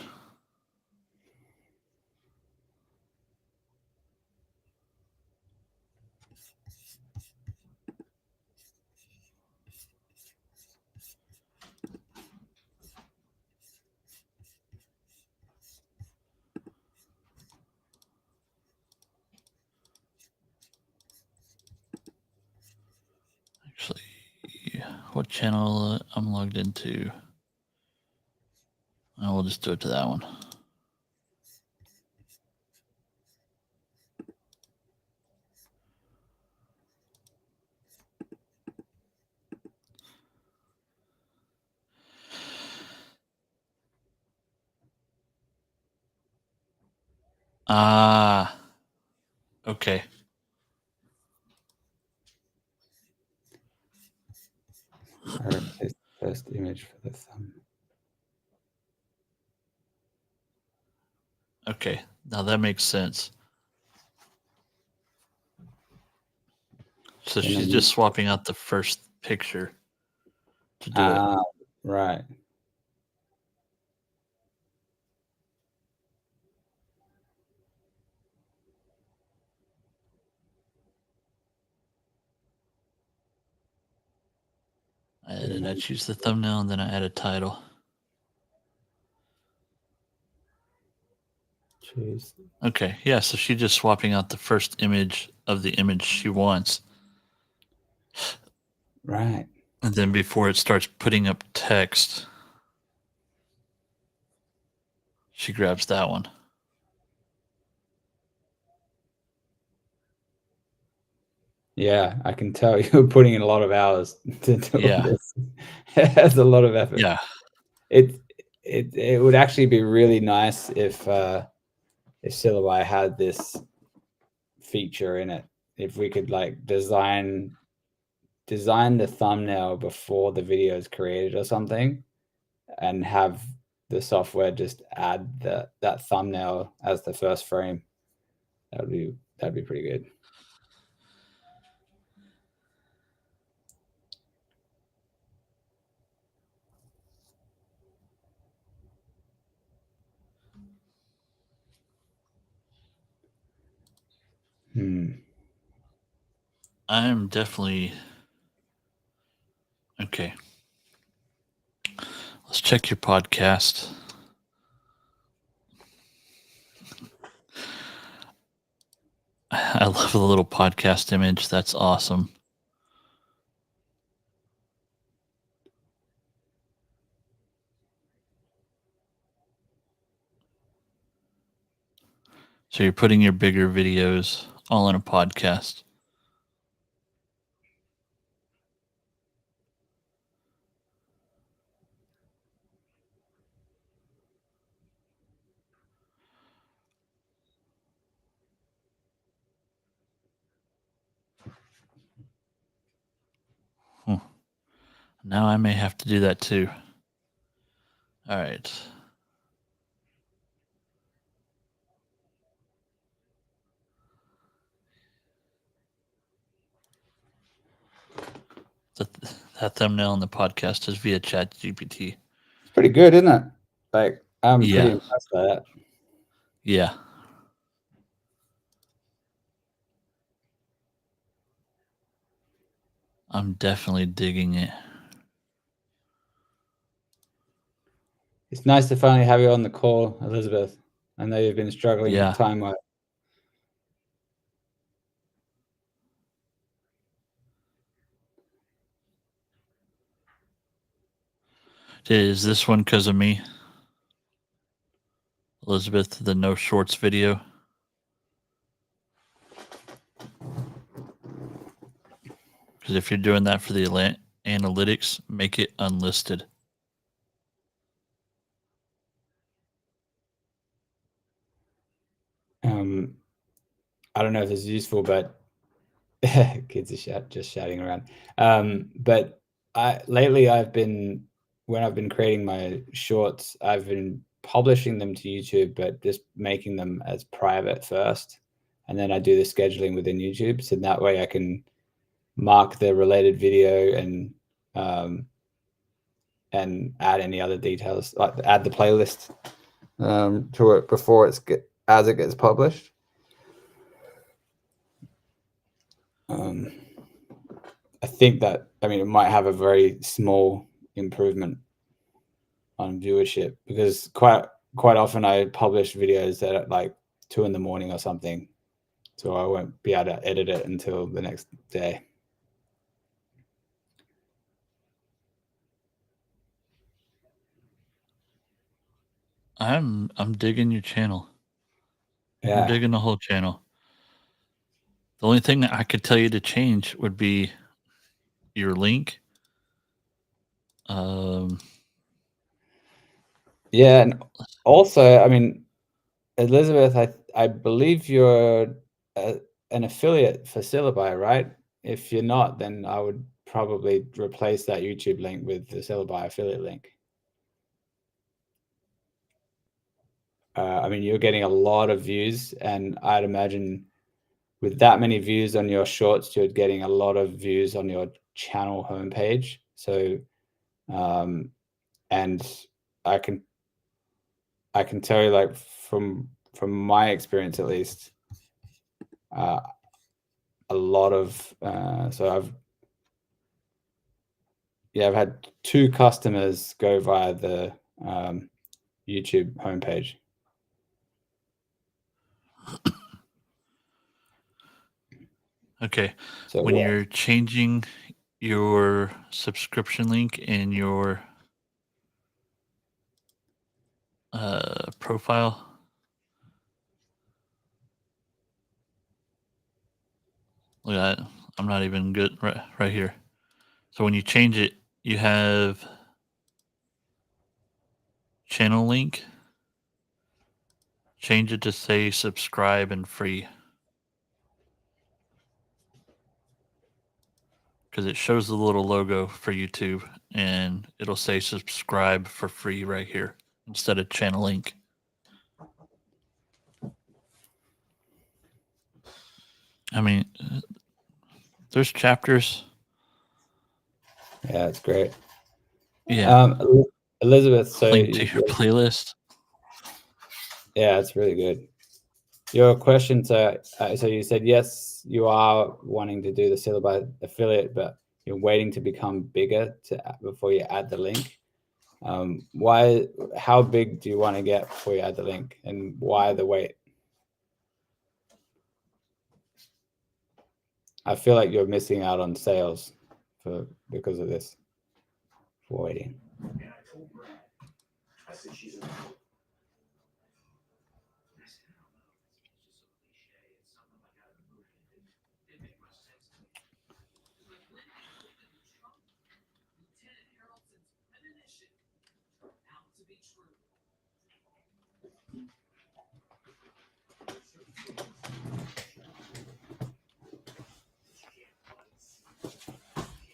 Actually, what channel I'm logged into? I will just do it to that one. Ah, okay. or it's the first image for the thumb. Okay, now that makes sense. So Then she's just swapping out the first picture to do it. Right. I choose the thumbnail and then I add a title. Choose. Okay, yeah, so she's just swapping out the first image of the image she wants. Right. And then before it starts putting up text, she grabs that one. Yeah, I can tell you're putting in a lot of hours to do Yeah. this. It has a lot of effort. Yeah. It it would actually be really nice if Syllabi had this feature in it. If we could like design the thumbnail before the video is created or something, and have the software just add that thumbnail as the first frame. That'd be pretty good. I'm definitely okay. Let's check your podcast. I love the little podcast image. That's awesome. So you're putting your bigger videos all in a podcast. Now I may have to do that too. All right. That thumbnail on the podcast is via ChatGPT. It's pretty good, isn't it? Like, I'm pretty Yeah. impressed by that. Yeah. I'm definitely digging it. It's nice to finally have you on the call, Elizabeth. I know you've been struggling Yeah. time-wise. Is this one because of me? Elizabeth, the no shorts video? Because if you're doing that for the analytics, make it unlisted. I don't know if this is useful, but kids are just shouting around. But lately when I've been creating my shorts, I've been publishing them to YouTube, but just making them as private first. And then I do the scheduling within YouTube. So that way I can mark the related video and add any other details, like add the playlist to it before as it gets published. I think that, it might have a very small improvement on viewership, because quite often I publish videos that are like 2 a.m. or something, so I won't be able to edit it until the next day. I'm digging your channel. Yeah. I'm digging the whole channel. The only thing that I could tell you to change would be your link. Yeah, and also, Elizabeth, I believe you're an affiliate for Syllabi, right? If you're not, then I would probably replace that YouTube link with the Syllabi affiliate link. You're getting a lot of views, and I'd imagine with that many views on your shorts, you're getting a lot of views on your channel homepage. So, and I can tell you, like, from my experience at least, a lot of I've had 2 customers go via the YouTube homepage. Okay. So when you're changing your subscription link in your profile, look at that. I'm not even good right here. So when you change it, you have channel link. Change it to say subscribe and free, because it shows the little logo for YouTube and it'll say subscribe for free right here instead of channel link. There's chapters. yeah, it's great. Yeah. Elizabeth, so link to your playlist. Yeah, it's really good. Your question, so you said yes, you are wanting to do the Syllabi affiliate, but you're waiting to become bigger before you add the link. Why? How big do you want to get before you add the link, and why the wait? I feel like you're missing out on sales because of this. For waiting.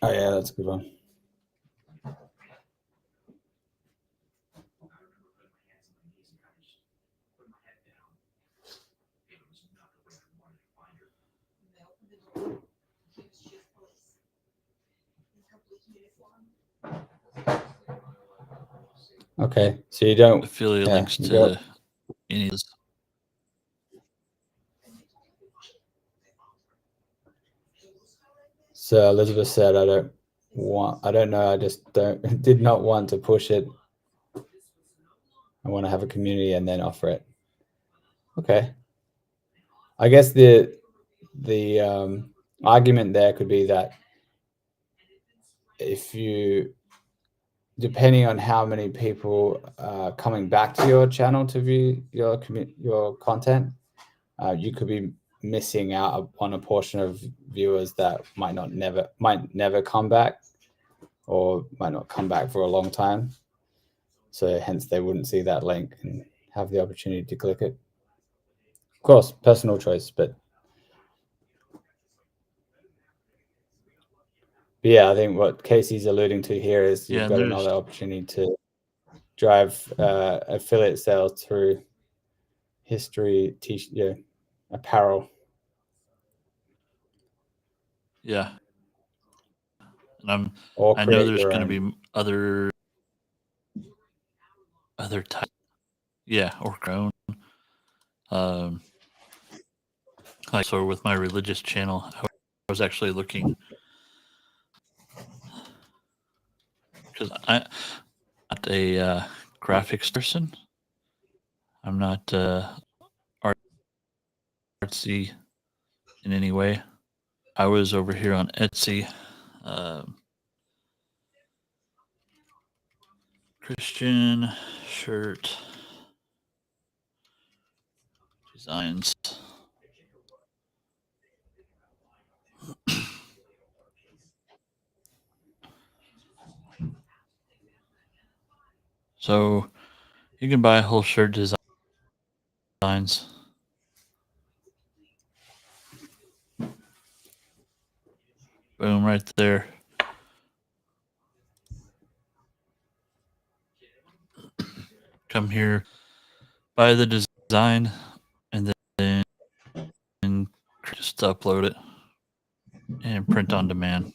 Oh yeah, that's a good one. Okay, so you don't affiliate links you to go, any of this. So Elizabeth said, I don't know, I just did not want to push it. I want to have a community and then offer it. Okay. I guess the argument there could be that if you, depending on how many people are coming back to your channel to view your content, you could be missing out on a portion of viewers that might never come back, or might not come back for a long time. So hence they wouldn't see that link and have the opportunity to click it. Of course, personal choice, but yeah, I think what Casey's alluding to here is you've got another opportunity to drive affiliate sales through history, apparel. Yeah. And Or I know create there's your going to own. be other types. Yeah, or grown. Like, so with my religious channel, I was actually looking, because I'm not a graphics person. I'm not artsy in any way. I was over here on Etsy, Christian shirt designs. So you can buy whole shirt designs. Boom, right there. Come here, buy the design, and then just upload it and print on demand.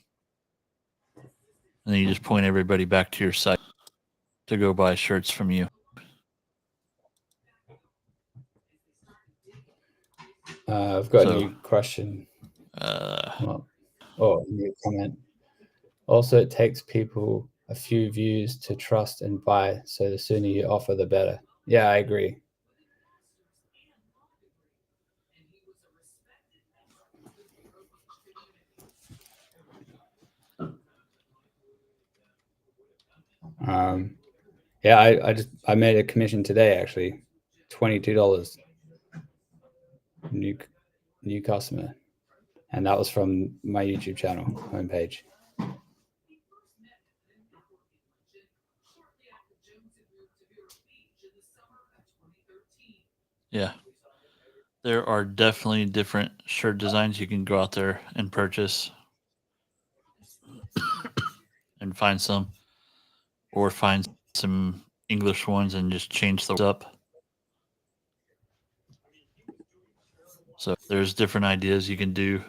And then you just point everybody back to your site to go buy shirts from you. I've got a new question. New comment. Also, it takes people a few views to trust and buy, so the sooner you offer, the better. Yeah, I agree. Yeah, I made a commission today, actually, $22. New customer, and that was from my YouTube channel homepage. Yeah. There are definitely different shirt designs you can go out there and purchase and find some, or find some English ones and just change those up. So there's different ideas you can do.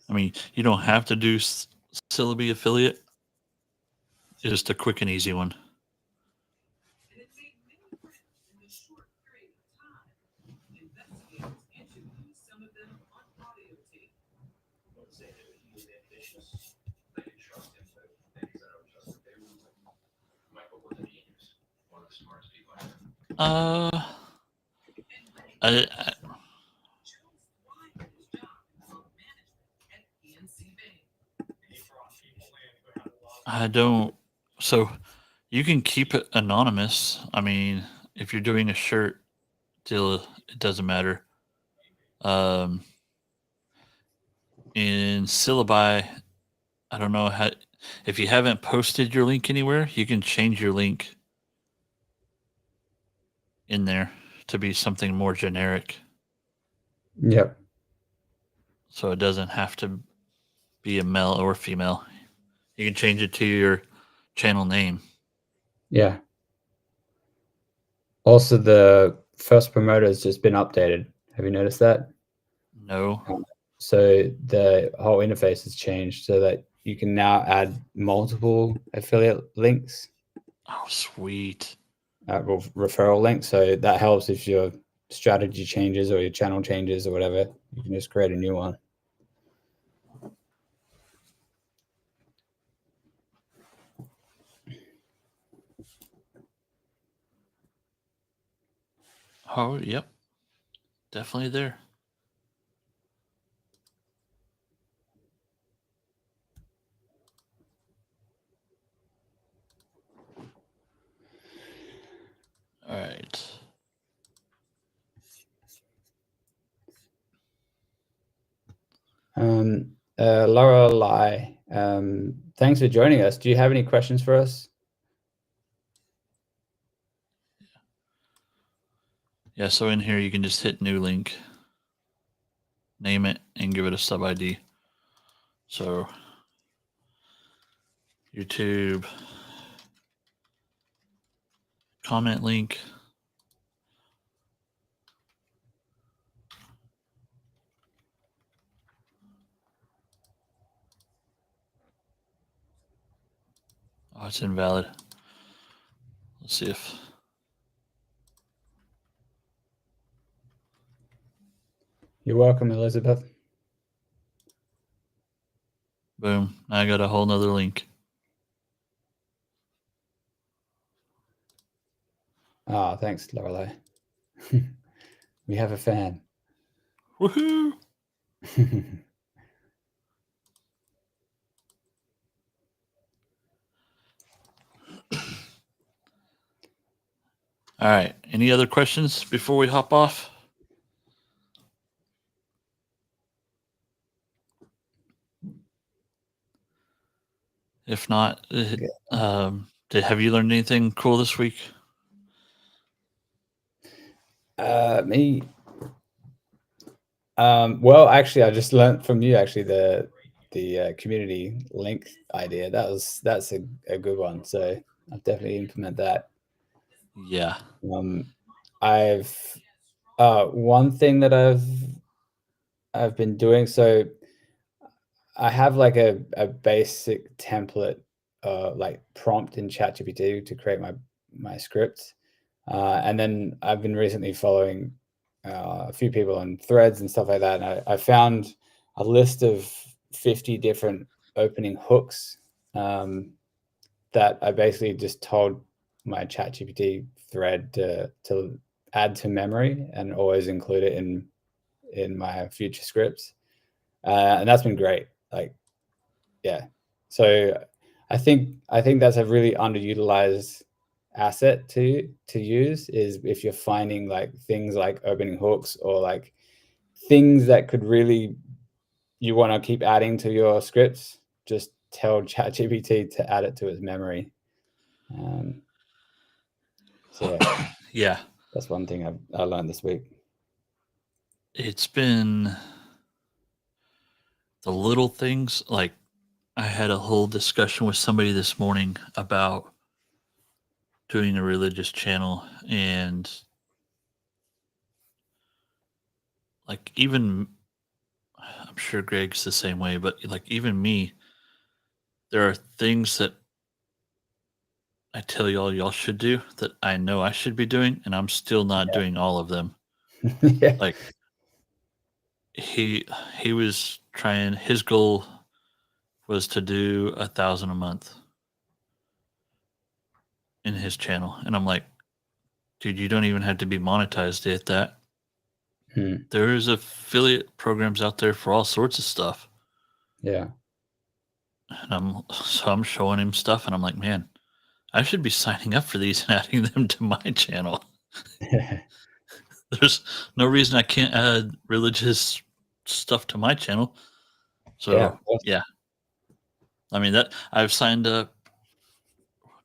I mean, you don't have to do syllabi affiliate. It's just a quick and easy one. I don't. So you can keep it anonymous. I mean, if you're doing a shirt deal, it doesn't matter. Um, in Syllabi, I don't know how. If you haven't posted your link anywhere, you can change your link in there to be something more generic. Yep. So it doesn't have to be a male or female. You can change it to your channel name. Yeah. Also, the first promoter has just been updated. Have you noticed that? No. So the whole interface has changed so that you can now add multiple affiliate links, Oh, sweet. referral links. So that helps if your strategy changes or your channel changes or whatever. You can just create a new one. Oh, yep. Definitely there. All right. Laura Lai, thanks for joining us. Do you have any questions for us? Yeah, so in here you can just hit new link, name it, and give it a sub ID. So YouTube comment link. Oh, it's invalid. Let's see if. You're welcome, Elizabeth. Boom. Now I got a whole nother link. Ah, thanks, Lorelei. We have a fan. Woohoo! All right. Any other questions before we hop off? If not, have you learned anything cool this week? Me. Well, actually, I just learned from you actually the community link idea. That's a good one. So I'll definitely implement that. Yeah. I've one thing that I've been doing. So I have like a basic template, like prompt in ChatGPT to create my scripts, and then I've been recently following a few people on threads and stuff like that. And I found a list of 50 different opening hooks that I basically just told my ChatGPT thread to add to memory and always include it in my future scripts, and that's been great. Like, yeah. So I think that's a really underutilized asset to use, is if you're finding like things like opening hooks or like things that could really, you want to keep adding to your scripts, just tell ChatGPT to add it to its memory. So yeah, Yeah. that's one thing I learned this week. It's been the little things. Like, I had a whole discussion with somebody this morning about doing a religious channel, and like, even I'm sure Greg's the same way, but like, even me, there are things that I tell y'all should do that I know I should be doing, and I'm still not doing all of them. Yeah. Like, he was trying, his goal was to do 1,000 a month in his channel, and I'm like, dude, you don't even have to be monetized at that. There's affiliate programs out there for all sorts of stuff. Yeah. And I'm showing him stuff, and I'm like, man, I should be signing up for these and adding them to my channel. There's no reason I can't add religious stuff to my channel. So yeah. I mean, that I've signed up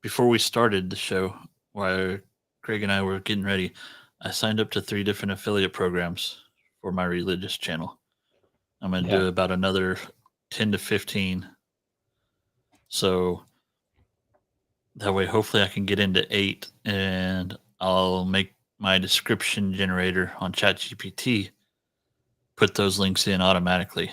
before we started the show, while Craig and I were getting ready. I signed up to 3 different affiliate programs for my religious channel. I'm going to do about another 10 to 15. So that way, hopefully I can get into 8, and I'll make my description generator on ChatGPT put those links in automatically.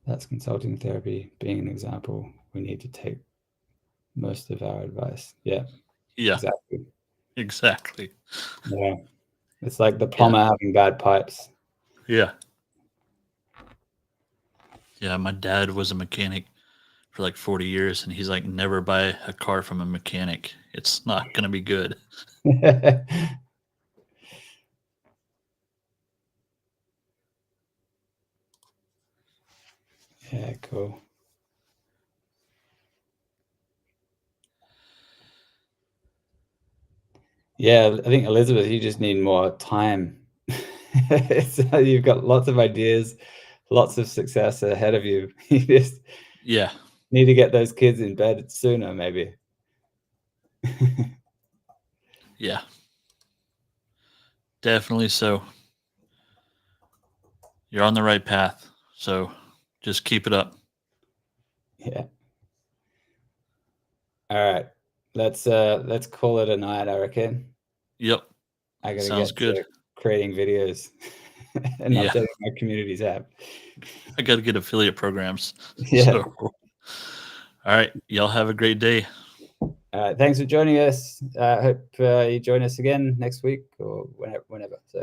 That's consulting therapy being an example. We need to take most of our advice. Yeah. Exactly. Yeah. It's like the plumber having bad pipes. Yeah. My dad was a mechanic for like 40 years, and he's like, never buy a car from a mechanic. It's not going to be good. Yeah, cool. Yeah, I think, Elizabeth, you just need more time. So you've got lots of ideas, lots of success ahead of you. You just need to get those kids in bed sooner, maybe. Yeah. Definitely so. You're on the right path. So just keep it up. Yeah. All right. Let's call it a night, I reckon. Yep. I gotta Sounds get good. to creating videos and updating my communities app. I got to get affiliate programs. Yeah. So, all right. Y'all have a great day. Thanks for joining us. I hope you join us again next week or whenever. So